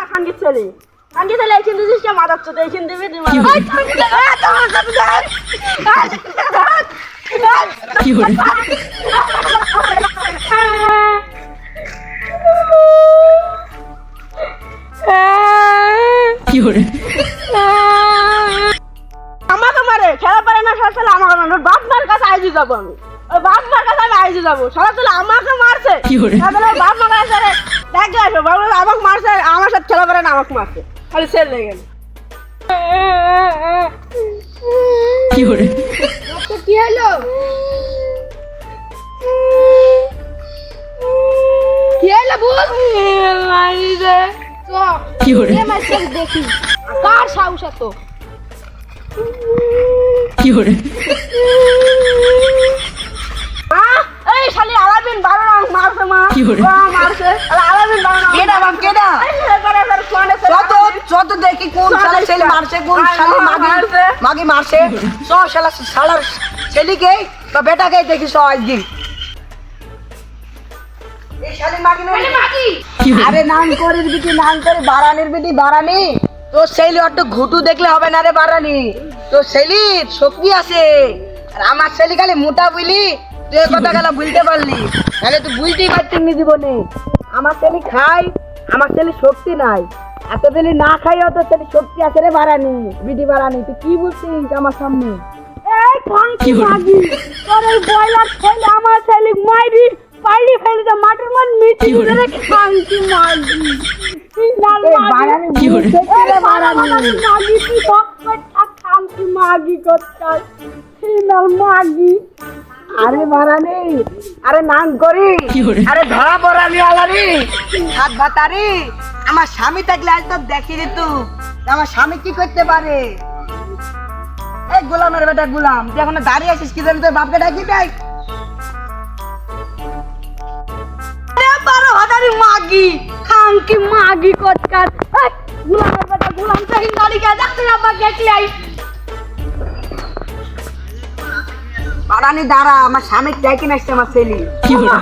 খানকি ছেলে এইখান দিছিস মাদাচ্ছ তো এইখান দিবি কি হরে কি হরে আমাকে মারে খেলা পারে না সারা ছেলে আমাকে মারে বাপ মার কাছে আইজি যাবো আমি ওই বাপ মার কাছে আমি আইজি যাবো সারা ছেলে আমাকে মারছে কি হরে তাহলে বাপ মার কাছে দেখ আসো বাবা আমাকে মারছে আমার সাথে খেলা পারে না আমাকে মারছে খালি সেল লেগে গেল কি হরে কি হলো কি হলো বল মারি দে কি হরে দেখি কার সাহস এত কি হরে এই শালি আলামিন 12 রং মারছে মা কি হরে মারছে আলামিন 12 রং কেডা বাপ কেডা যত দেখি কোন শালা ছেলে মারছে কোন শালি মাগি মারছে সব শালার ছেলেকে বা বেটাকে দেখি সব আজকে এই শালি মাগি নয় কি হরে আরে নাম করে বিটি নাম করে বারানির বিটি বারানি তোর ছেলে অত ঘুটু দেখলে হবে না রে বারানি তোর ছেলির শক্তি আছে আর আমার ছেলে খালি মোটা বুঝলি তুই এই কথা গেলা বুঝতে পারলি তাহলে তুই বুঝতেই পারছিস নি জীবনে আমার ছেলে খাই আমার ছেলে শক্তি নাই এত দিলি না খাই অত ছেলে শক্তি আছে রে বারানি বিটি বারানি তুই কি বলছিস আমার সামনে এই খানকি মাগি তোর এই বয়লার ছেলে আমার ছেলে মাইরি পাইলি ফেলে দে মাটির মন মিটি কি হরে? রে খানকি মাগি কি লাল এই মাগি বারানি কি হরে? বুঝতে রে বারানি মাগি কি তো খানকি মাগি করছাস কি লাল মাগি আরে বারানি আরে নাম করি কি হরে? আরে ধরা পড়ানি আলারি হাত ভাতারি আমার স্বামী থাকলে আজ তো দেখি রে তুই আমার স্বামী কি করতে পারে এই গোলামের বেটা গোলাম তুই এখন দাঁড়িয়ে আছিস কি জানি তোর বাপকে ডাকি দেখ মাগি খানকি মাগি করছাস এই গুলামের বেটা গুলাম তো হিন্দারি কে দেখতে আব্বা দেখলি আই বারানি দাঁড়া আমার স্বামী ডাকি নাচছে আমার ছেলে কি হরে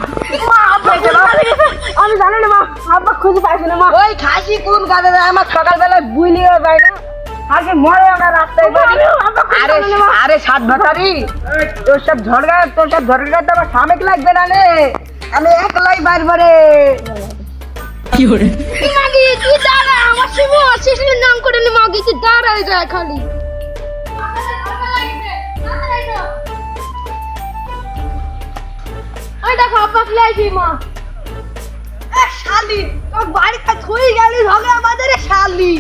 মা আব্বা কোথায় গেছে আমি জানি না মা আব্বা খুঁজে পাইছি না মা ওই খাসি কোন কাজে যায় আমার সকালবেলা বুইলিও যায় না আগে মরে আমরা রাস্তায় বাড়ি আরে আরে সাত ভাতারি তোর সব ঝড়গা তো আমার স্বামীকে লাগবে না রে আমি একলাই বাড়বরে কি হরে মাগি তুই দাঁড়া আমার শিবু শিশুর নাম করে নি মাগি তুই দাঁড়াই যায় খালি ওই দেখো আব্বা ফ্লাইছি মা এ শালি তোর বাড়িতে থুই গেলি হবে আমাদের শালি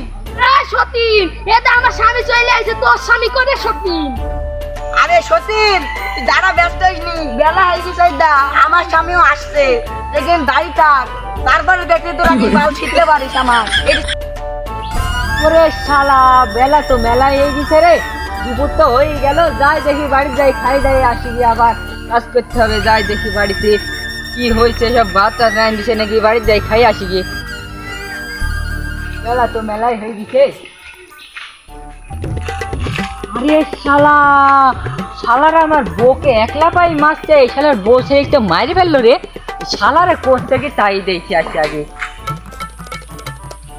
এ সতীন এটা আমার স্বামী চলে আইছে তোর স্বামী করে সতীন আরে সতীন তুই দাঁড়া ব্যস্ত হইনি বেলা হয়ে গেছে দা আমার স্বামীও আসছে দেখেন দাঁড়ি থাক তারপরে দেখলি তোরা কি বাল ছিটতে পারিস আমার ওরে শালা বেলা তো মেলা হয়ে গেছে রে দুপুর তো হয়ে গেল যাই দেখি বাড়ি যাই খাই দাই আসি গিয়ে আবার কাজ করতে হবে যাই দেখি বাড়িতে কি হয়েছে সব ভাত টাত রান দিছে নাকি বাড়ি যাই খাই আসি গিয়ে বেলা তো মেলাই হয়ে গেছে আরে শালা শালারা আমার বউকে একলা পাই মারছে এই শালার বউ সে একটা মারি ফেললো রে শালারে কোন থেকে তাই দেখি আসি আগে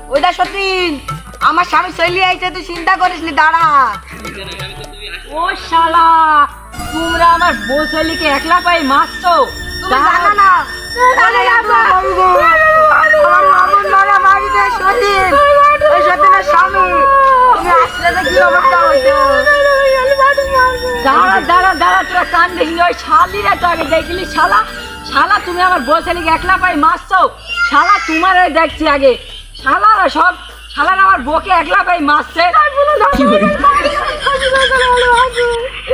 ওইটা সতীন আমার স্বামী চলে আইছে তুই চিন্তা করিস নি দাঁড়া ও শালা তোমরা আমার বউ ছেলেকে একলা পাই মারছো জানা না তুমি আমার বউ ছেলেকে একলা পাই মারছো শালা তোমার দেখছি আগে শালারা সব শালারা আমার বউকে একলা পাই মারছে কি হরে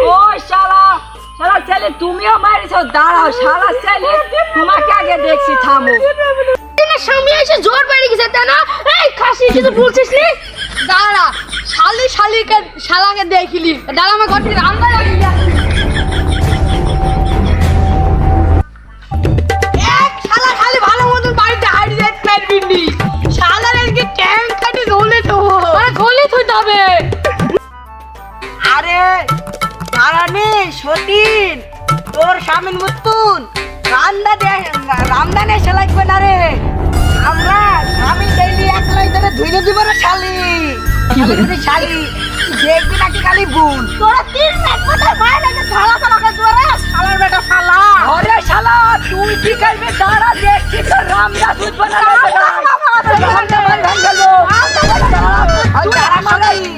ও শালা শালা ছেলে তুমিও মারিছো দাঁড়াও শালা ছেলে তোমাকে আগে দেখছি থামো স্বামী এসে জোর বেড়ে গেছে তাই না এই খাসি কিছু বলছিস নি দাঁড়া শালিকে শালাকে দেখিলি দাঁড়া আমার ঘর থেকে রান্না লাগি এক শালা খালি ভালো মতন বাড়িতে হারিয়ে যেতে পারবি নি শালার এদিকে ট্যাঙ্ক কাটে গলে তো আরে গলে তো যাবে আরে নারানি সতীন তোর স্বামীর মতন রামদানে এসে লাগবে না রে আমরা স্বামী ডেইলি একলাই ধরে তুই শালি দেখবি নাকি খালি ভুল তোরা 3 লাখ কোথায় ভাই লাগে ঝালা ঝালা করে তোরা শালার বেটা শালা আরে শালা তুই কি করবি দাঁড়া দেখছি তো রামদাস উৎপন্ন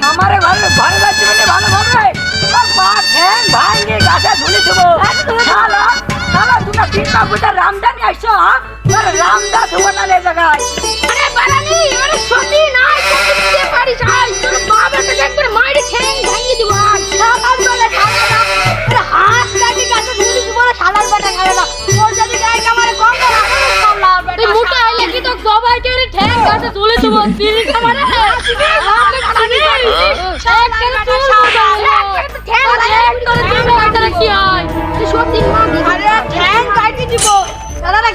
আমারে ঘরে ঘরে যাচ্ছি মানে ভালোভাবে ভাইকে গাছে ধুলি দেবো শালা শালা তোমরা চিন্তা করতে রামদানি আসছো হ্যাঁ তোর রামদাস উৎপন্ন জায়গায় আরে বালানি আরে সত্যি না সত্যি দিতে পারিস আই তোর বাবাটাকে একবার মাইরে ঠ্যাং ভাঙিয়ে দিব আই শালার বেটা শালা আরে হাত কাটি গাছে ধুলি দিব না শালার বেটা শালা তোর যদি গায়ে কামারে কম না শালার বেটা তুই মোটা হইলে কি তো জবাই করে ঠ্যাং গাছে ধুলি দিব তিন কামারে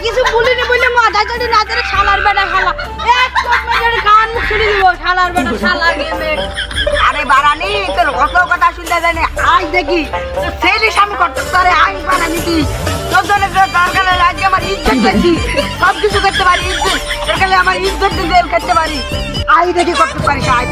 কিছু বলিনি বললে মাথায় চড়ি না ধরে শালার বেটা শালা এক চোখ গান মুখ ছিড়ে দিব শালার বেটা শালা গেমে আরে বারানি তোর অত কথা শুনতে জানি আজ দেখি সেই সামনে করতে পারে আই বানানি কি তোর জন্য দরকার লাগে আমার ইজ্জত করছি সব কিছু করতে পারি ইজ্জত দরকার আমার ইজ্জত দিয়ে করতে পারি আই দেখি করতে পারি আই